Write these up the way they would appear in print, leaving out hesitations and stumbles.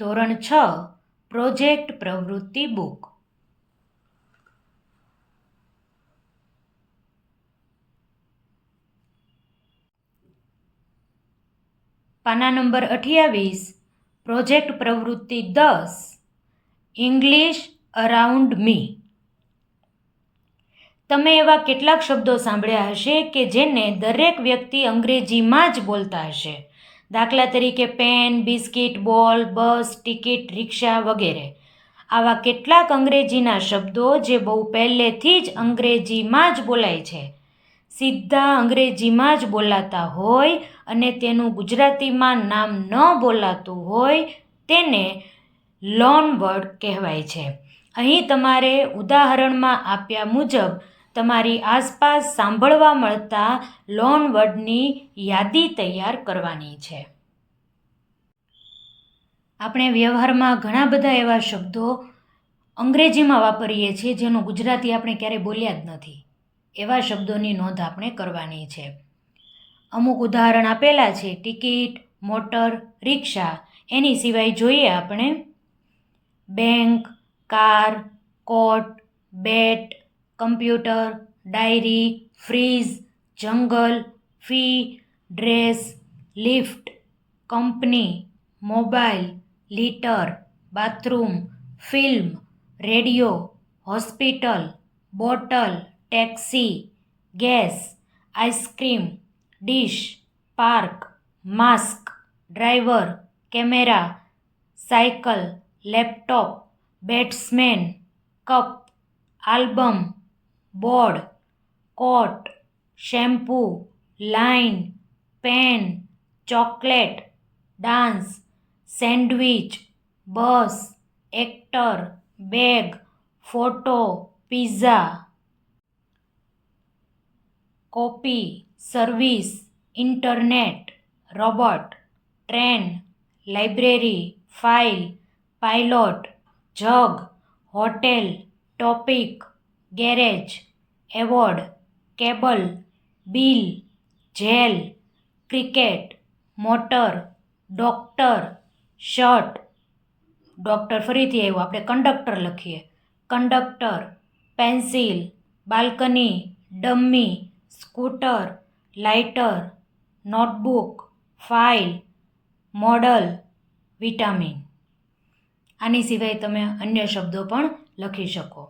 ધોરણ 6 પ્રોજેક્ટ પ્રવૃત્તિ બુક. પાના નંબર 28, પ્રોજેક્ટ પ્રવૃત્તિ 10, ઇંગ્લિશ અરાઉન્ડ મી. તમે એવા કેટલાક શબ્દો સાંભળ્યા હશે કે જેને દરેક વ્યક્તિ અંગ્રેજીમાં જ બોલતા હશે. દાખલા તરીકે પેન, બિસ્કિટ, બોલ, બસ, ટિકિટ, રિક્ષા વગેરે. આવા કેટલાક અંગ્રેજીના શબ્દો જે બહુ પહેલેથી જ અંગ્રેજીમાં જ બોલાય છે, સીધા અંગ્રેજીમાં જ બોલાતા હોય અને તેનું ગુજરાતીમાં નામ ન બોલાતું હોય તેને લોન વર્ડ કહેવાય છે. અહીં તમારે ઉદાહરણમાં આપ્યા મુજબ તમારી આસપાસ સાંભળવા મળતા લોન વર્ડની યાદી તૈયાર કરવાની છે. આપણે વ્યવહારમાં ઘણા બધા એવા શબ્દો અંગ્રેજીમાં વાપરીએ છીએ જેનું ગુજરાતી આપણે ક્યારેય બોલ્યા જ નથી. એવા શબ્દોની નોંધ આપણે કરવાની છે. અમુક ઉદાહરણ આપેલા છે: ટિકિટ, મોટર, રિક્ષા. એની સિવાય જોઈએ આપણે bank, car, coat, bat, computer, diary, fridge, જંગલ, fee, dress, lift, company, mobile, litre, bathroom, film, radio, hospital, bottle, taxi, gas, ice cream, dish, park, mask, driver, camera, cycle, laptop, batsman, cup, album, board, coat, shampoo, line, pen, chocolate, dance, sandwich, bus, actor, bag, photo, pizza, copy, service, internet, robot, train, library, file, pilot, jug, hotel, topic, garage, award, cable, bill, jail, cricket, motor, doctor, shirt. Doctor ફરીથી આવ્યું, આપણે conductor લખીએ. Conductor, pencil, balcony, dummy, scooter, lighter, notebook, file, model, vitamin. આની સિવાય તમે અન્ય શબ્દો પણ લખી શકો.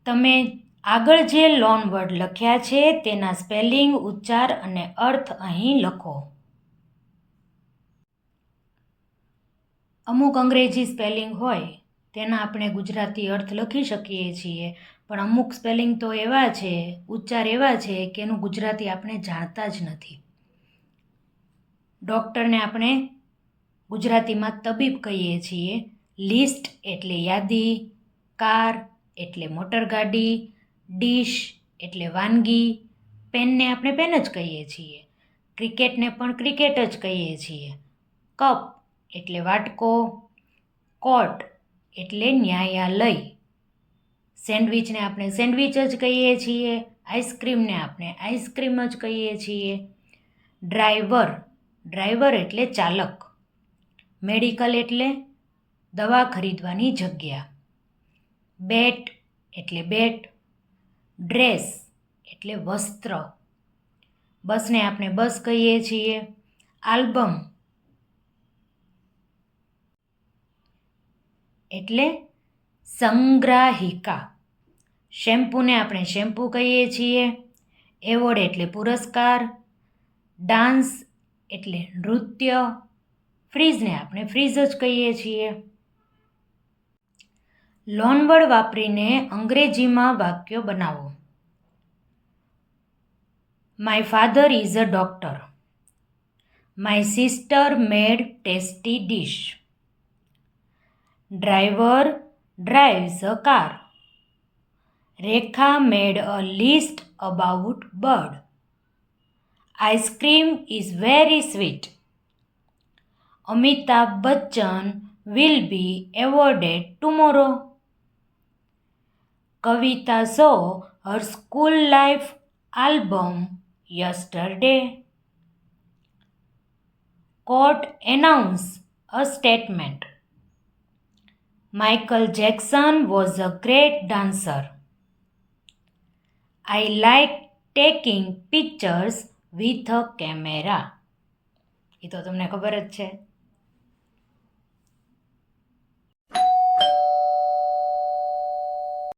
તમે આગળ જે લોન વર્ડ લખ્યા છે તેના સ્પેલિંગ, ઉચ્ચાર અને અર્થ અહીં લખો. અમુક અંગ્રેજી સ્પેલિંગ હોય તેના આપણે ગુજરાતી અર્થ લખી શકીએ છીએ, પણ અમુક સ્પેલિંગ તો એવા છે, ઉચ્ચાર એવા છે કે એનું ગુજરાતી આપણે જાણતા જ નથી. ડૉક્ટરને આપણે ગુજરાતીમાં તબીબ કહીએ છીએ. લિસ્ટ એટલે યાદી, કાર એટલે મોટરગાડી, ડીશ એટલે વાનગી, પેનને આપણે પેન જ કહીએ છીએ. ક્રિકેટને પણ ક્રિકેટ જ કહીએ છીએ. કપ એટલે વાટકો, કોર્ટ એટલે ન્યાયાલય, સેન્ડવિચને આપણે સેન્ડવિચ જ કહીએ છીએ, આઈસ્ક્રીમને આપણે આઈસ્ક્રીમ જ કહીએ છીએ. ડ્રાઈવર, ડ્રાઈવર એટલે ચાલક. મેડિકલ એટલે દવા ખરીદવાની જગ્યા. બેટ એટલે બેટ, ડ્રેસ એટલે વસ્ત્ર, બસને આપણે બસ કહીએ છીએ. આલ્બમ એટલે સંગ્રાહિકા. શેમ્પૂને આપણે શેમ્પૂ કહીએ છીએ. એવોર્ડ એટલે પુરસ્કાર. ડાન્સ એટલે નૃત્ય. ફ્રીજને આપણે ફ્રીજ જ કહીએ છીએ. લોનવર્ડ વાપરીને અંગ્રેજીમાં વાક્યો બનાવો. My father is a doctor. My sister made tasty dish. Driver drives a car. Rekha made a list about bird. Ice cream is very sweet. Amitabh Bachchan will be awarded tomorrow. Kavita saw her school life album yesterday. Court announce a statement. Michael Jackson was a great dancer. I like taking pictures with a camera. એ તો તમને ખબર જ છે.